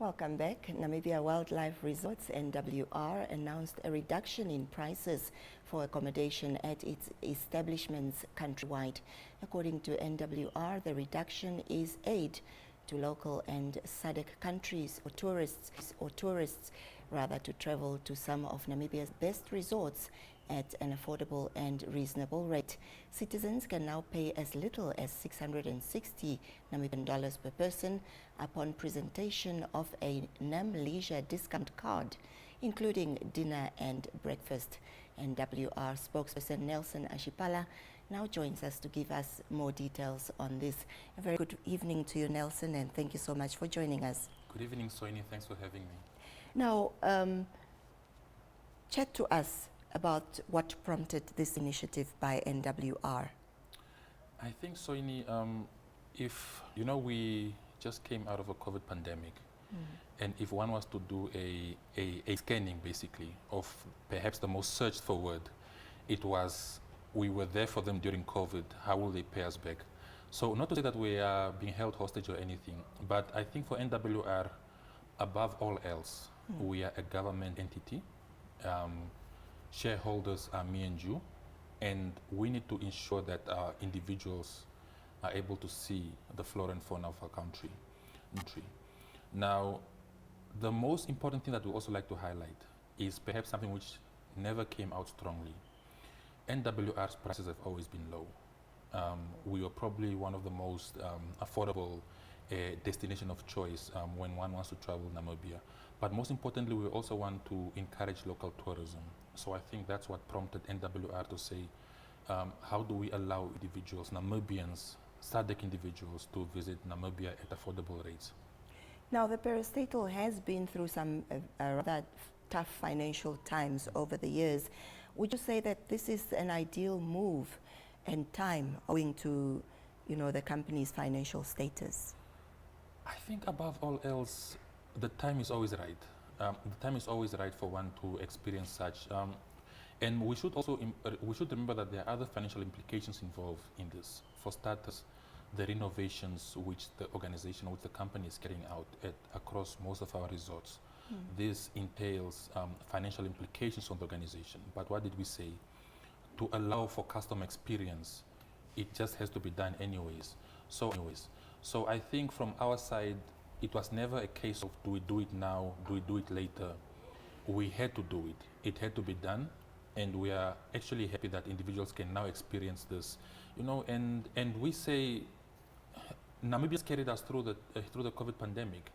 Welcome back. Namibia Wildlife Resorts, NWR, announced a reduction in prices for accommodation at its establishments countrywide. According to NWR, the reduction is aid to local and SADC countries or tourists rather to travel to some of Namibia's best resorts at an affordable and reasonable rate. Citizens can now pay as little as 660 Namibian dollars per person upon presentation of a NAM Leisure discount card, including dinner and breakfast. NWR spokesperson Nelson Ashipala now joins us to give us more details on this. A very good evening to you, Nelson, and thank you so much for joining us. Good evening, Soini. Thanks for having me. Now, chat to us about what prompted this initiative by NWR. I think, Soini, if, we just came out of a COVID pandemic, and if one was to do a scanning, basically, of perhaps the most searched for word, it was, we were there for them during COVID, how will they pay us back? So not to say that we are being held hostage or anything, but I think for NWR, above all else, we are a government entity. Shareholders are me and you, and we need to ensure that our individuals are able to see the flora and fauna of our country. Now, the most important thing that we also like to highlight is perhaps something which never came out strongly. NWR's prices have always been low. We are probably one of the most affordable destination of choice when one wants to travel Namibia. But most importantly, we also want to encourage local tourism. So I think that's what prompted NWR to say, how do we allow individuals, Namibians, SADC individuals, to visit Namibia at affordable rates? Now, the parastatal has been through some rather tough financial times over the years. Would you say that this is an ideal move and time owing to, the company's financial status? I think above all else, the time is always right. The time is always right for one to experience such. And we should also remember that there are other financial implications involved in this. For starters, the renovations which the organization, which the company is carrying out across most of our resorts. This entails financial implications on the organization. But what did we say? To allow for customer experience, it just has to be done anyways. So I think from our side, it was never a case of do we do it now, do we do it later. We had to do it. It had to be done, and we are actually happy that individuals can now experience this. And we say Namibians carried us through the COVID pandemic.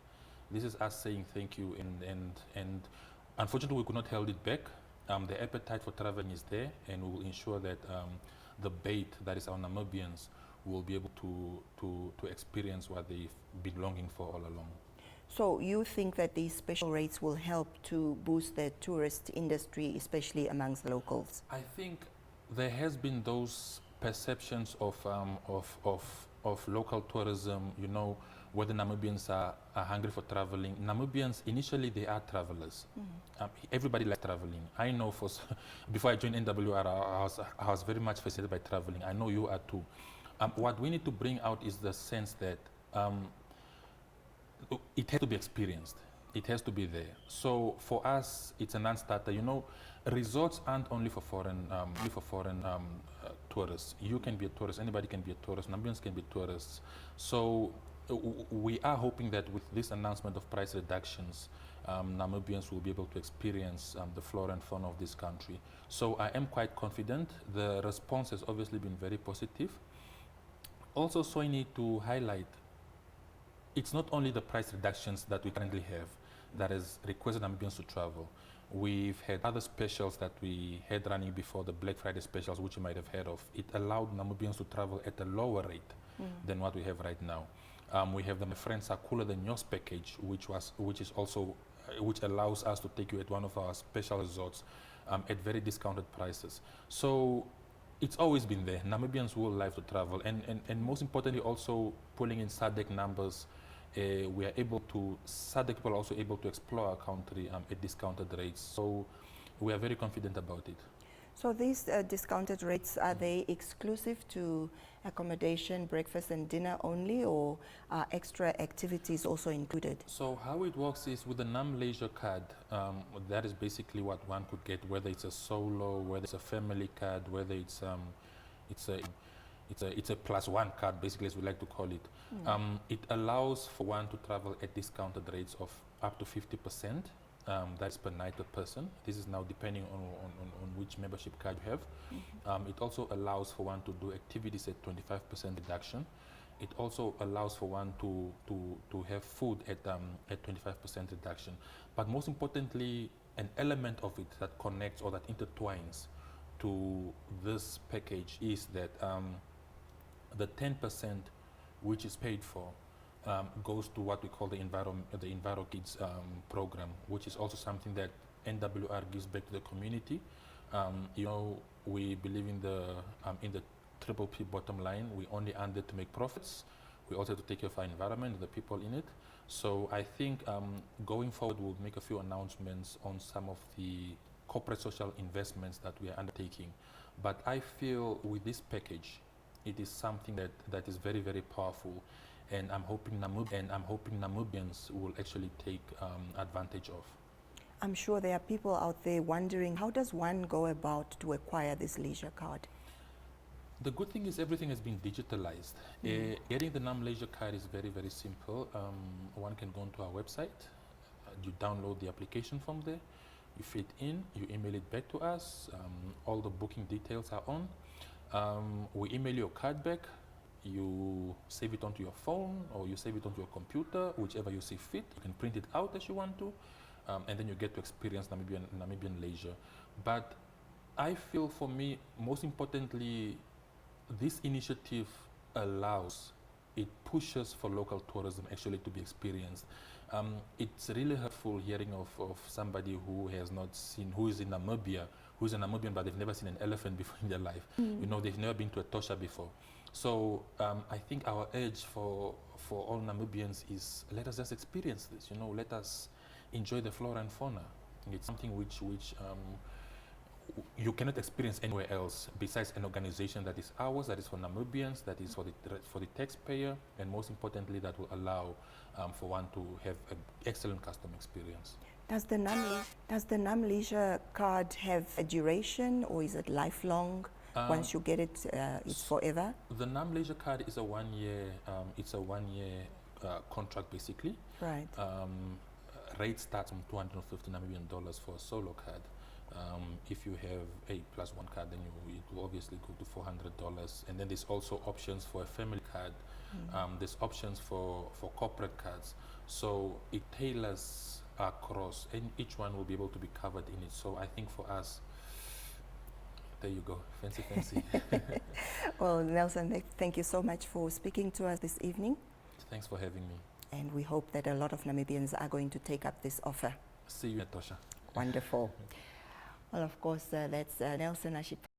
This is us saying thank you, and unfortunately we could not hold it back. The appetite for traveling is there, and we will ensure that the bait, that is our Namibians, will be able to experience what they've been longing for all along. So you think that these special rates will help to boost the tourist industry, especially amongst locals? I think there has been those perceptions of local tourism, where the Namibians are hungry for traveling. Namibians, initially, they are travelers. Everybody likes traveling. I know before I joined NWR, I was very much fascinated by traveling. I know you are too. What we need to bring out is the sense that it has to be experienced. It has to be there. So for us, it's a non-starter. Resorts aren't only for foreign tourists. You can be a tourist. Anybody can be a tourist. Namibians can be tourists. So we are hoping that with this announcement of price reductions, Namibians will be able to experience the flora and fauna of this country. So I am quite confident. The response has obviously been very positive. Also, so I need to highlight, it's not only the price reductions that we currently have that has requested Namibians to travel. We've had other specials that we had running before, the Black Friday specials, which you might have heard of. It allowed Namibians to travel at a lower rate than what we have right now. We have the My Friends Are Cooler Than Yours package, which allows us to take you at one of our special resorts at very discounted prices. So it's always been there. Namibians will like to travel, and most importantly, also pulling in SADC numbers, SADC people are also able to explore our country at discounted rates. So we are very confident about it. So these discounted rates, are they exclusive to accommodation, breakfast and dinner only, or are extra activities also included? So how it works is with the NAM Leisure card, that is basically what one could get, whether it's a solo, whether it's a family card, whether it's a plus one card, basically, as we like to call it. It allows for one to travel at discounted rates of up to 50%. That's per night per person. This is now depending on which membership card you have. It also allows for one to do activities at 25% reduction. It also allows for one to have food at 25% reduction. But most importantly, an element of it that connects or that intertwines to this package is that the 10% which is paid for goes to what we call the Enviro Kids program, which is also something that NWR gives back to the community. You know, we believe in the triple P bottom line. We only earn it to make profits. We also have to take care of our environment, the people in it. So I think going forward, we'll make a few announcements on some of the corporate social investments that we are undertaking. But I feel with this package, it is something that is very, very powerful. And I'm hoping Namibians will actually take advantage of. I'm sure there are people out there wondering, how does one go about to acquire this leisure card? The good thing is everything has been digitalized. Getting the NAM Leisure card is very, very simple. One can go onto our website, you download the application from there, you fill it in, you email it back to us, all the booking details are on. We email your card back, you save it onto your phone or you save it onto your computer, whichever you see fit. You can print it out as you want to, and then you get to experience Namibian leisure. But I feel, for me, most importantly, this initiative pushes for local tourism actually to be experienced. It's really hurtful hearing of somebody who has not seen, who is in Namibia, who's a Namibian, but they've never seen an elephant before in their life. You know, they've never been to a tosha before. So I think our urge for all Namibians is, let us just experience this, you know, let us enjoy the flora and fauna. It's something which you cannot experience anywhere else besides an organization that is ours, that is for Namibians, that is for the taxpayer, and most importantly, that will allow for one to have an excellent customer experience. Does the NAM Leisure card have a duration, or is it lifelong? Once you get it, it's forever? The NAM Leisure card is a one-year contract, basically. Right. Rate starts from $250 Namibian for a solo card. If you have a plus one card, then it will obviously go to $400. And then there's also options for a family card. There's options for corporate cards. So it tailors across, and each one will be able to be covered in it. So I think for us, there you go, fancy. Well, Nelson, thank you so much for speaking to us this evening. Thanks for having me. And we hope that a lot of Namibians are going to take up this offer. See you, Tosha. Wonderful. Well, of course, that's Nelson Ashipala.